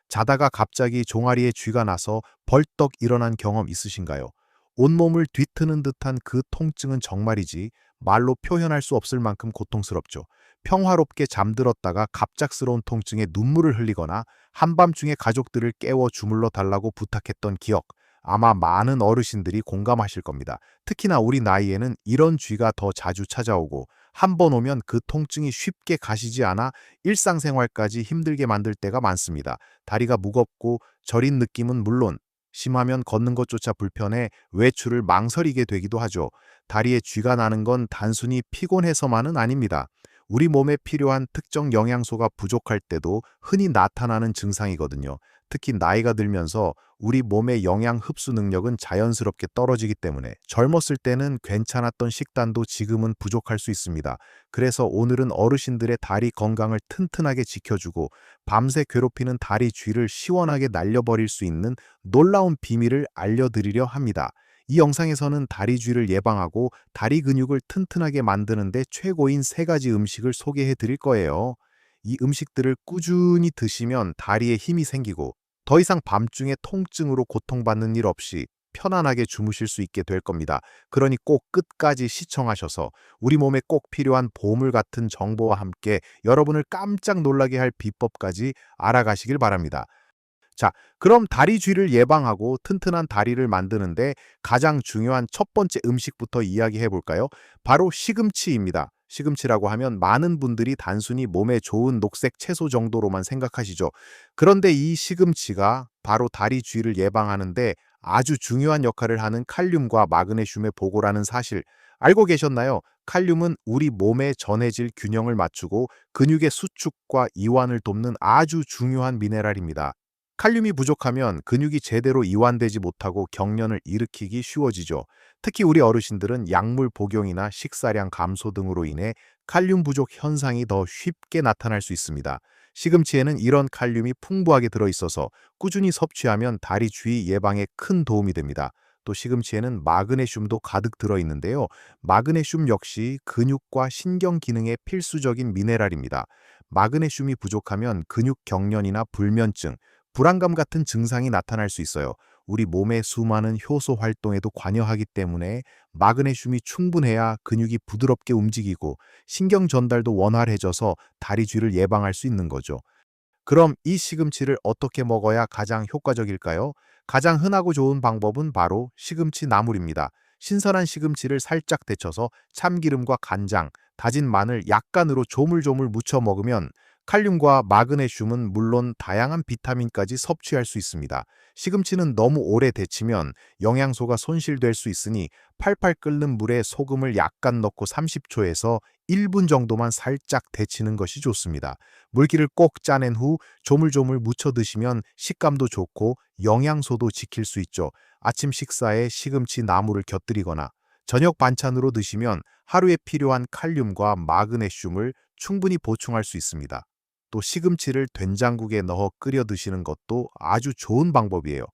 자다가 갑자기 종아리에 쥐가 나서 벌떡 일어난 경험 있으신가요? 온몸을 뒤트는 듯한 그 통증은 정말이지 말로 표현할 수 없을 만큼 고통스럽죠. 평화롭게 잠들었다가 갑작스러운 통증에 눈물을 흘리거나 한밤중에 가족들을 깨워 주물러 달라고 부탁했던 기억, 아마 많은 어르신들이 공감하실 겁니다. 특히나 우리 나이에는 이런 쥐가 더 자주 찾아오고 한 번 오면 그 통증이 쉽게 가시지 않아 일상생활까지 힘들게 만들 때가 많습니다. 다리가 무겁고 저린 느낌은 물론 심하면 걷는 것조차 불편해 외출을 망설이게 되기도 하죠. 다리에 쥐가 나는 건 단순히 피곤해서만은 아닙니다. 우리 몸에 필요한 특정 영양소가 부족할 때도 흔히 나타나는 증상이거든요. 특히 나이가 들면서 우리 몸의 영양 흡수 능력은 자연스럽게 떨어지기 때문에 젊었을 때는 괜찮았던 식단도 지금은 부족할 수 있습니다. 그래서 오늘은 어르신들의 다리 건강을 튼튼하게 지켜주고 밤새 괴롭히는 다리 쥐를 시원하게 날려버릴 수 있는 놀라운 비밀을 알려드리려 합니다. 이 영상에서는 다리 쥐를 예방하고 다리 근육을 튼튼하게 만드는 데 최고인 3가지 음식을 소개해 드릴 거예요. 이 음식들을 꾸준히 드시면 다리에 힘이 생기고 더 이상 밤중에 통증으로 고통받는 일 없이 편안하게 주무실 수 있게 될 겁니다. 그러니 꼭 끝까지 시청하셔서 우리 몸에 꼭 필요한 보물 같은 정보와 함께 여러분을 깜짝 놀라게 할 비법까지 알아가시길 바랍니다. 자, 그럼 다리 쥐를 예방하고 튼튼한 다리를 만드는데 가장 중요한 첫 번째 음식부터 이야기해 볼까요? 바로 시금치입니다. 시금치라고 하면 많은 분들이 단순히 몸에 좋은 녹색 채소 정도로만 생각하시죠. 그런데 이 시금치가 바로 다리 쥐를 예방하는데 아주 중요한 역할을 하는 칼륨과 마그네슘의 보고라는 사실 알고 계셨나요? 칼륨은 우리 몸의 전해질 균형을 맞추고 근육의 수축과 이완을 돕는 아주 중요한 미네랄입니다. 칼륨이 부족하면 근육이 제대로 이완되지 못하고 경련을 일으키기 쉬워지죠. 특히 우리 어르신들은 약물 복용이나 식사량 감소 등으로 인해 칼륨 부족 현상이 더 쉽게 나타날 수 있습니다. 시금치에는 이런 칼륨이 풍부하게 들어있어서 꾸준히 섭취하면 다리 쥐 예방에 큰 도움이 됩니다. 또 시금치에는 마그네슘도 가득 들어있는데요. 마그네슘 역시 근육과 신경 기능에 필수적인 미네랄입니다. 마그네슘이 부족하면 근육 경련이나 불면증, 불안감 같은 증상이 나타날 수 있어요. 우리 몸의 수많은 효소 활동에도 관여하기 때문에 마그네슘이 충분해야 근육이 부드럽게 움직이고 신경 전달도 원활해져서 다리 쥐를 예방할 수 있는 거죠. 그럼 이 시금치를 어떻게 먹어야 가장 효과적일까요? 가장 흔하고 좋은 방법은 바로 시금치 나물입니다. 신선한 시금치를 살짝 데쳐서 참기름과 간장, 다진 마늘 약간으로 조물조물 무쳐 먹으면 칼륨과 마그네슘은 물론 다양한 비타민까지 섭취할 수 있습니다. 시금치는 너무 오래 데치면 영양소가 손실될 수 있으니 팔팔 끓는 물에 소금을 약간 넣고 30초에서 1분 정도만 살짝 데치는 것이 좋습니다. 물기를 꼭 짜낸 후 조물조물 무쳐 드시면 식감도 좋고 영양소도 지킬 수 있죠. 아침 식사에 시금치 나물을 곁들이거나 저녁 반찬으로 드시면 하루에 필요한 칼륨과 마그네슘을 충분히 보충할 수 있습니다. 또 시금치를 된장국에 넣어 끓여 드시는 것도 아주 좋은 방법이에요.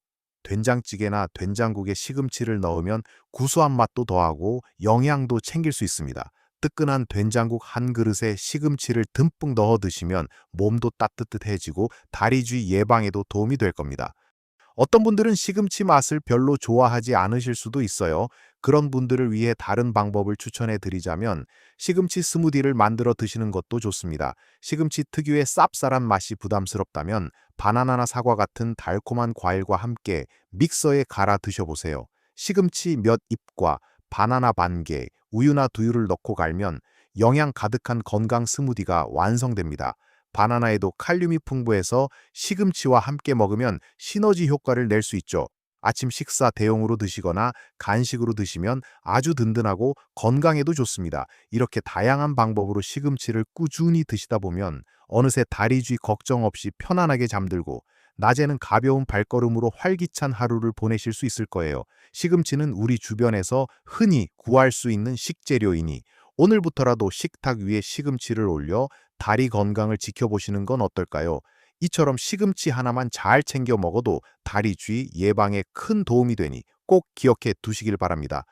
된장찌개나 된장국에 시금치를 넣으면 구수한 맛도 더하고 영양도 챙길 수 있습니다. 뜨끈한 된장국 한 그릇에 시금치를 듬뿍 넣어 드시면 몸도 따뜻해지고 다리쥐 예방에도 도움이 될 겁니다. 어떤 분들은 시금치 맛을 별로 좋아하지 않으실 수도 있어요. 그런 분들을 위해 다른 방법을 추천해 드리자면 시금치 스무디를 만들어 드시는 것도 좋습니다. 시금치 특유의 쌉쌀한 맛이 부담스럽다면 바나나나 사과 같은 달콤한 과일과 함께 믹서에 갈아 드셔보세요. 시금치 몇 잎과 바나나 반 개, 우유나 두유를 넣고 갈면 영양 가득한 건강 스무디가 완성됩니다. 바나나에도 칼륨이 풍부해서 시금치와 함께 먹으면 시너지 효과를 낼 수 있죠. 아침 식사 대용으로 드시거나 간식으로 드시면 아주 든든하고 건강에도 좋습니다. 이렇게 다양한 방법으로 시금치를 꾸준히 드시다 보면 어느새 다리쥐 걱정 없이 편안하게 잠들고 낮에는 가벼운 발걸음으로 활기찬 하루를 보내실 수 있을 거예요. 시금치는 우리 주변에서 흔히 구할 수 있는 식재료이니 오늘부터라도 식탁 위에 시금치를 올려 다리 건강을 지켜보시는 건 어떨까요? 이처럼 시금치 하나만 잘 챙겨 먹어도 다리 쥐 예방에 큰 도움이 되니 꼭 기억해 두시길 바랍니다.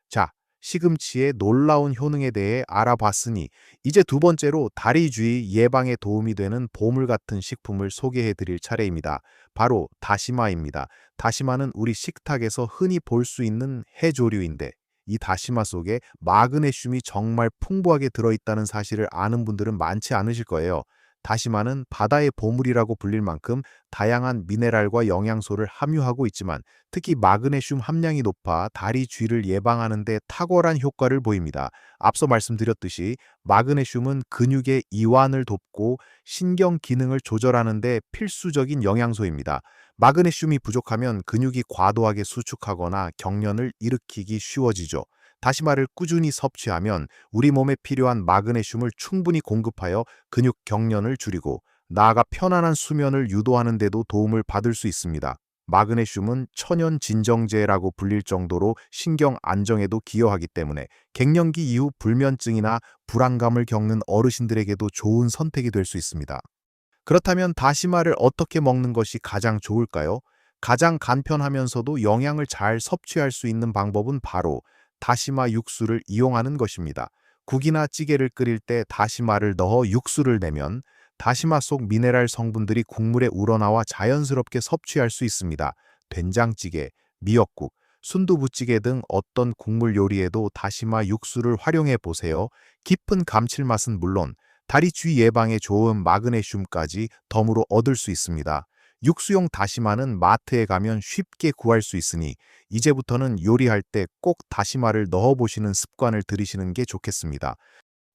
자, 시금치의 놀라운 효능에 대해 알아봤으니 이제 두 번째로 다리쥐 예방에 도움이 되는 보물 같은 식품을 소개해 드릴 차례입니다. 바로 다시마입니다. 다시마는 우리 식탁에서 흔히 볼 수 있는 해조류인데 이 다시마 속에 마그네슘이 정말 풍부하게 들어있다는 사실을 아는 분들은 많지 않으실 거예요. 다시마는 바다의 보물이라고 불릴 만큼 다양한 미네랄과 영양소를 함유하고 있지만 특히 마그네슘 함량이 높아 다리 쥐를 예방하는 데 탁월한 효과를 보입니다. 앞서 말씀드렸듯이 마그네슘은 근육의 이완을 돕고 신경 기능을 조절하는 데 필수적인 영양소입니다. 마그네슘이 부족하면 근육이 과도하게 수축하거나 경련을 일으키기 쉬워지죠. 다시마를 꾸준히 섭취하면 우리 몸에 필요한 마그네슘을 충분히 공급하여 근육 경련을 줄이고 나아가 편안한 수면을 유도하는 데도 도움을 받을 수 있습니다. 마그네슘은 천연 진정제라고 불릴 정도로 신경 안정에도 기여하기 때문에 갱년기 이후 불면증이나 불안감을 겪는 어르신들에게도 좋은 선택이 될 수 있습니다. 그렇다면 다시마를 어떻게 먹는 것이 가장 좋을까요? 가장 간편하면서도 영양을 잘 섭취할 수 있는 방법은 바로 다시마 육수를 이용하는 것입니다. 국이나 찌개를 끓일 때 다시마를 넣어 육수를 내면 다시마 속 미네랄 성분들이 국물에 우러나와 자연스럽게 섭취할 수 있습니다. 된장찌개, 미역국, 순두부찌개 등 어떤 국물 요리에도 다시마 육수를 활용해 보세요. 깊은 감칠맛은 물론 다리쥐 예방에 좋은 마그네슘까지 덤으로 얻을 수 있습니다. 육수용 다시마는 마트에 가면 쉽게 구할 수 있으니 이제부터는 요리할 때 꼭 다시마를 넣어보시는 습관을 들이시는 게 좋겠습니다.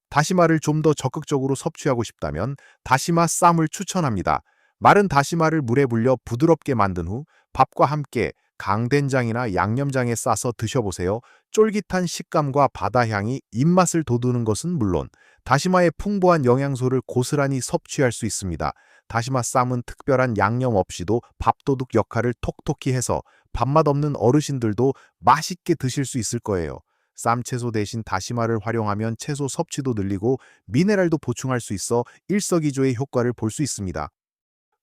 다시마를 좀 더 적극적으로 섭취하고 싶다면 다시마 쌈을 추천합니다. 마른 다시마를 물에 불려 부드럽게 만든 후 밥과 함께 강된장이나 양념장에 싸서 드셔보세요. 쫄깃한 식감과 바다향이 입맛을 돋우는 것은 물론 다시마의 풍부한 영양소를 고스란히 섭취할 수 있습니다. 다시마 쌈은 특별한 양념 없이도 밥도둑 역할을 톡톡히 해서 밥맛 없는 어르신들도 맛있게 드실 수 있을 거예요. 쌈채소 대신 다시마를 활용하면 채소 섭취도 늘리고 미네랄도 보충할 수 있어 일석이조의 효과를 볼 수 있습니다.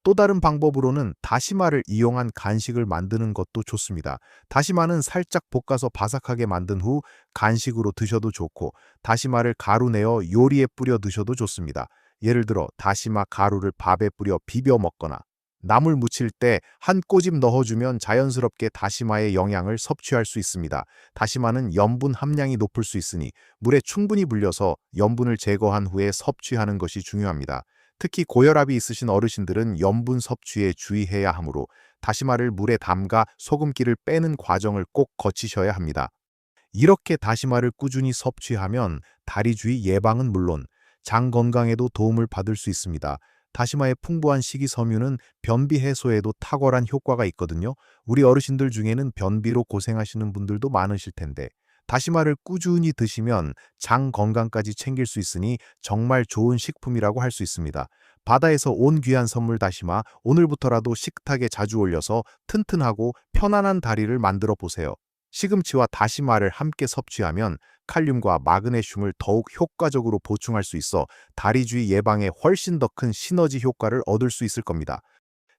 또 다른 방법으로는 다시마를 이용한 간식을 만드는 것도 좋습니다. 다시마는 살짝 볶아서 바삭하게 만든 후 간식으로 드셔도 좋고 다시마를 가루 내어 요리에 뿌려 드셔도 좋습니다. 예를 들어 다시마 가루를 밥에 뿌려 비벼 먹거나 나물 무칠 때 한 꼬집 넣어주면 자연스럽게 다시마의 영양을 섭취할 수 있습니다. 다시마는 염분 함량이 높을 수 있으니 물에 충분히 불려서 염분을 제거한 후에 섭취하는 것이 중요합니다. 특히 고혈압이 있으신 어르신들은 염분 섭취에 주의해야 하므로 다시마를 물에 담가 소금기를 빼는 과정을 꼭 거치셔야 합니다. 이렇게 다시마를 꾸준히 섭취하면 다리쥐 예방은 물론 장 건강에도 도움을 받을 수 있습니다. 다시마의 풍부한 식이섬유는 변비 해소에도 탁월한 효과가 있거든요. 우리 어르신들 중에는 변비로 고생하시는 분들도 많으실 텐데 다시마를 꾸준히 드시면 장 건강까지 챙길 수 있으니 정말 좋은 식품이라고 할 수 있습니다. 바다에서 온 귀한 선물 다시마 오늘부터라도 식탁에 자주 올려서 튼튼하고 편안한 다리를 만들어 보세요. 시금치와 다시마를 함께 섭취하면 칼륨과 마그네슘을 더욱 효과적으로 보충할 수 있어 다리쥐 예방에 훨씬 더 큰 시너지 효과를 얻을 수 있을 겁니다.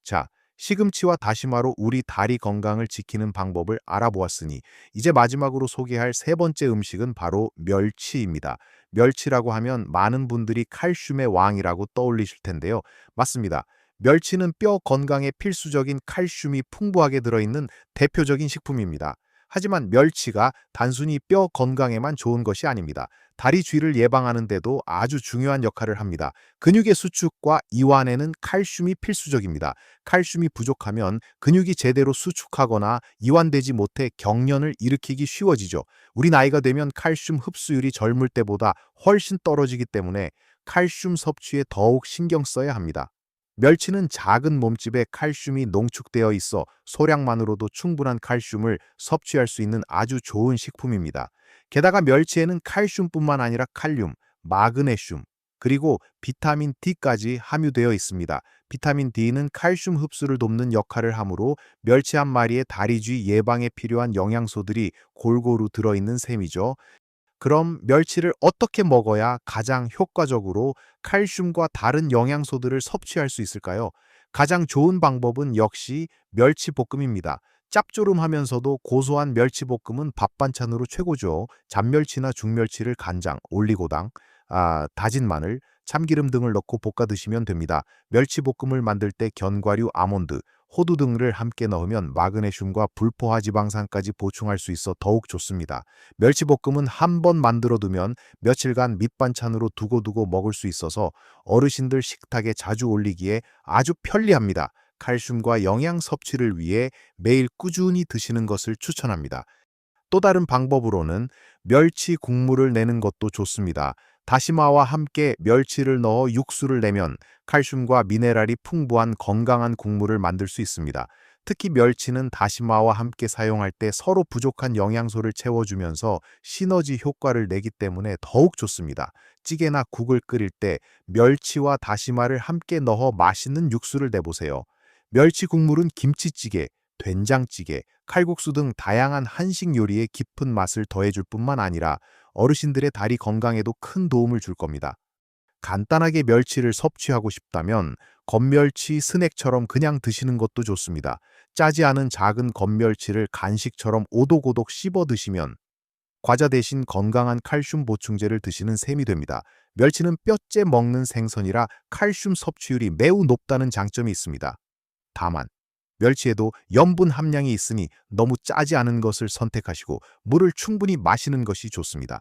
자, 시금치와 다시마로 우리 다리 건강을 지키는 방법을 알아보았으니 이제 마지막으로 소개할 세 번째 음식은 바로 멸치입니다. 멸치라고 하면 많은 분들이 칼슘의 왕이라고 떠올리실 텐데요. 맞습니다. 멸치는 뼈 건강에 필수적인 칼슘이 풍부하게 들어있는 대표적인 식품입니다. 하지만 멸치가 단순히 뼈 건강에만 좋은 것이 아닙니다. 다리 쥐를 예방하는 데도 아주 중요한 역할을 합니다. 근육의 수축과 이완에는 칼슘이 필수적입니다. 칼슘이 부족하면 근육이 제대로 수축하거나 이완되지 못해 경련을 일으키기 쉬워지죠. 우리 나이가 되면 칼슘 흡수율이 젊을 때보다 훨씬 떨어지기 때문에 칼슘 섭취에 더욱 신경 써야 합니다. 멸치는 작은 몸집에 칼슘이 농축되어 있어 소량만으로도 충분한 칼슘을 섭취할 수 있는 아주 좋은 식품입니다. 게다가 멸치에는 칼슘뿐만 아니라 칼륨, 마그네슘, 그리고 비타민 D까지 함유되어 있습니다. 비타민 D는 칼슘 흡수를 돕는 역할을 하므로 멸치 한 마리의 다리쥐 예방에 필요한 영양소들이 골고루 들어있는 셈이죠. 그럼 멸치를 어떻게 먹어야 가장 효과적으로 칼슘과 다른 영양소들을 섭취할 수 있을까요? 가장 좋은 방법은 역시 멸치 볶음입니다. 짭조름하면서도 고소한 멸치볶음은 밥 반찬으로 최고죠. 잡멸치나 중멸치를 간장, 올리고당, 다진 마늘, 참기름 등을 넣고 볶아 드시면 됩니다. 멸치볶음을 만들 때 견과류, 아몬드, 호두 등을 함께 넣으면 마그네슘과 불포화 지방산까지 보충할 수 있어 더욱 좋습니다. 멸치볶음은 한 번 만들어 두면 며칠간 밑반찬으로 두고두고 먹을 수 있어서 어르신들 식탁에 자주 올리기에 아주 편리합니다. 칼슘과 영양 섭취를 위해 매일 꾸준히 드시는 것을 추천합니다. 또 다른 방법으로는 멸치 국물을 내는 것도 좋습니다. 다시마와 함께 멸치를 넣어 육수를 내면 칼슘과 미네랄이 풍부한 건강한 국물을 만들 수 있습니다. 특히 멸치는 다시마와 함께 사용할 때 서로 부족한 영양소를 채워주면서 시너지 효과를 내기 때문에 더욱 좋습니다. 찌개나 국을 끓일 때 멸치와 다시마를 함께 넣어 맛있는 육수를 내보세요. 멸치 국물은 김치찌개, 된장찌개, 칼국수 등 다양한 한식 요리에 깊은 맛을 더해줄 뿐만 아니라 어르신들의 다리 건강에도 큰 도움을 줄 겁니다. 간단하게 멸치를 섭취하고 싶다면 건멸치 스낵처럼 그냥 드시는 것도 좋습니다. 짜지 않은 작은 건멸치를 간식처럼 오독오독 씹어 드시면 과자 대신 건강한 칼슘 보충제를 드시는 셈이 됩니다. 멸치는 뼈째 먹는 생선이라 칼슘 섭취율이 매우 높다는 장점이 있습니다. 다만 멸치에도 염분 함량이 있으니 너무 짜지 않은 것을 선택하시고 물을 충분히 마시는 것이 좋습니다.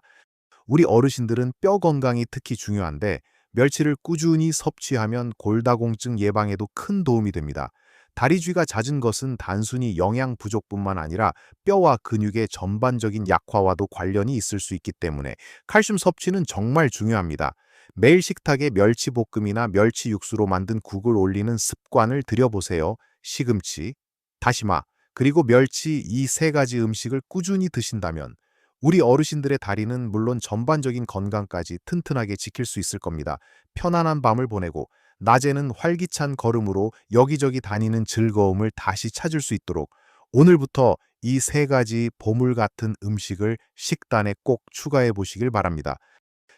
우리 어르신들은 뼈 건강이 특히 중요한데 멸치를 꾸준히 섭취하면 골다공증 예방에도 큰 도움이 됩니다. 다리쥐가 잦은 것은 단순히 영양 부족뿐만 아니라 뼈와 근육의 전반적인 약화와도 관련이 있을 수 있기 때문에 칼슘 섭취는 정말 중요합니다. 매일 식탁에 멸치볶음이나 멸치 육수로 만든 국을 올리는 습관을 들여보세요. 시금치, 다시마, 그리고 멸치 이 세 가지 음식을 꾸준히 드신다면 우리 어르신들의 다리는 물론 전반적인 건강까지 튼튼하게 지킬 수 있을 겁니다. 편안한 밤을 보내고 낮에는 활기찬 걸음으로 여기저기 다니는 즐거움을 다시 찾을 수 있도록 오늘부터 이 세 가지 보물 같은 음식을 식단에 꼭 추가해 보시길 바랍니다.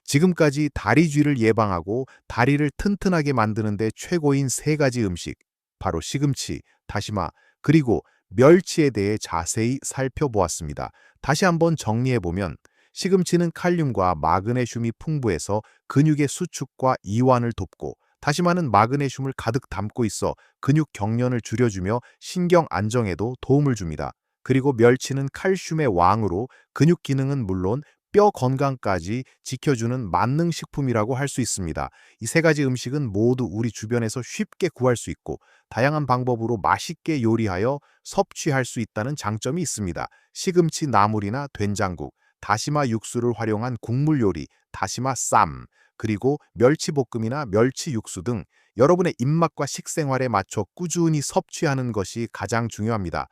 지금까지 다리쥐를 예방하고 다리를 튼튼하게 만드는 데 최고인 세 가지 음식, 바로 시금치, 다시마, 그리고 멸치에 대해 자세히 살펴보았습니다. 다시 한번 정리해보면 시금치는 칼륨과 마그네슘이 풍부해서 근육의 수축과 이완을 돕고 다시마는 마그네슘을 가득 담고 있어 근육 경련을 줄여주며 신경 안정에도 도움을 줍니다. 그리고 멸치는 칼슘의 왕으로 근육 기능은 물론 뼈 건강까지 지켜주는 만능식품이라고 할 수 있습니다. 이 세 가지 음식은 모두 우리 주변에서 쉽게 구할 수 있고 다양한 방법으로 맛있게 요리하여 섭취할 수 있다는 장점이 있습니다. 시금치 나물이나 된장국, 다시마 육수를 활용한 국물 요리, 다시마 쌈, 그리고 멸치볶음이나 멸치 육수 등 여러분의 입맛과 식생활에 맞춰 꾸준히 섭취하는 것이 가장 중요합니다.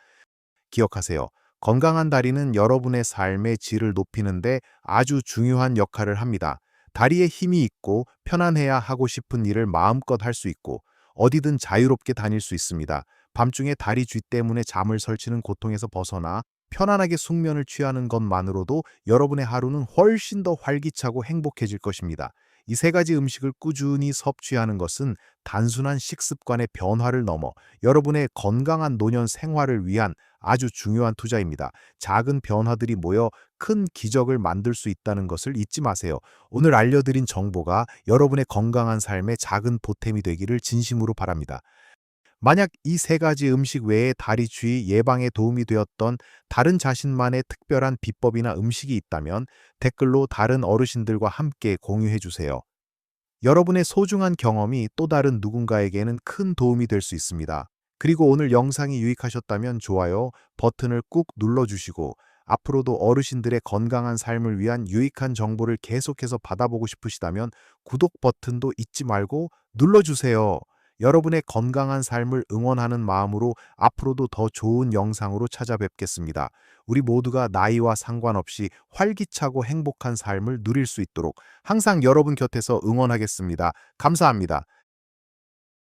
기억하세요. 건강한 다리는 여러분의 삶의 질을 높이는데 아주 중요한 역할을 합니다. 다리에 힘이 있고 편안해야 하고 싶은 일을 마음껏 할 수 있고 어디든 자유롭게 다닐 수 있습니다. 밤중에 다리 쥐 때문에 잠을 설치는 고통에서 벗어나 편안하게 숙면을 취하는 것만으로도 여러분의 하루는 훨씬 더 활기차고 행복해질 것입니다. 이 세 가지 음식을 꾸준히 섭취하는 것은 단순한 식습관의 변화를 넘어 여러분의 건강한 노년 생활을 위한 아주 중요한 투자입니다. 작은 변화들이 모여 큰 기적을 만들 수 있다는 것을 잊지 마세요. 오늘 알려드린 정보가 여러분의 건강한 삶의 작은 보탬이 되기를 진심으로 바랍니다. 만약 이 세 가지 음식 외에 다리쥐 예방에 도움이 되었던 다른 자신만의 특별한 비법이나 음식이 있다면 댓글로 다른 어르신들과 함께 공유해 주세요. 여러분의 소중한 경험이 또 다른 누군가에게는 큰 도움이 될 수 있습니다. 그리고 오늘 영상이 유익하셨다면 좋아요 버튼을 꾹 눌러주시고 앞으로도 어르신들의 건강한 삶을 위한 유익한 정보를 계속해서 받아보고 싶으시다면 구독 버튼도 잊지 말고 눌러주세요. 여러분의 건강한 삶을 응원하는 마음으로 앞으로도 더 좋은 영상으로 찾아뵙겠습니다. 우리 모두가 나이와 상관없이 활기차고 행복한 삶을 누릴 수 있도록 항상 여러분 곁에서 응원하겠습니다. 감사합니다.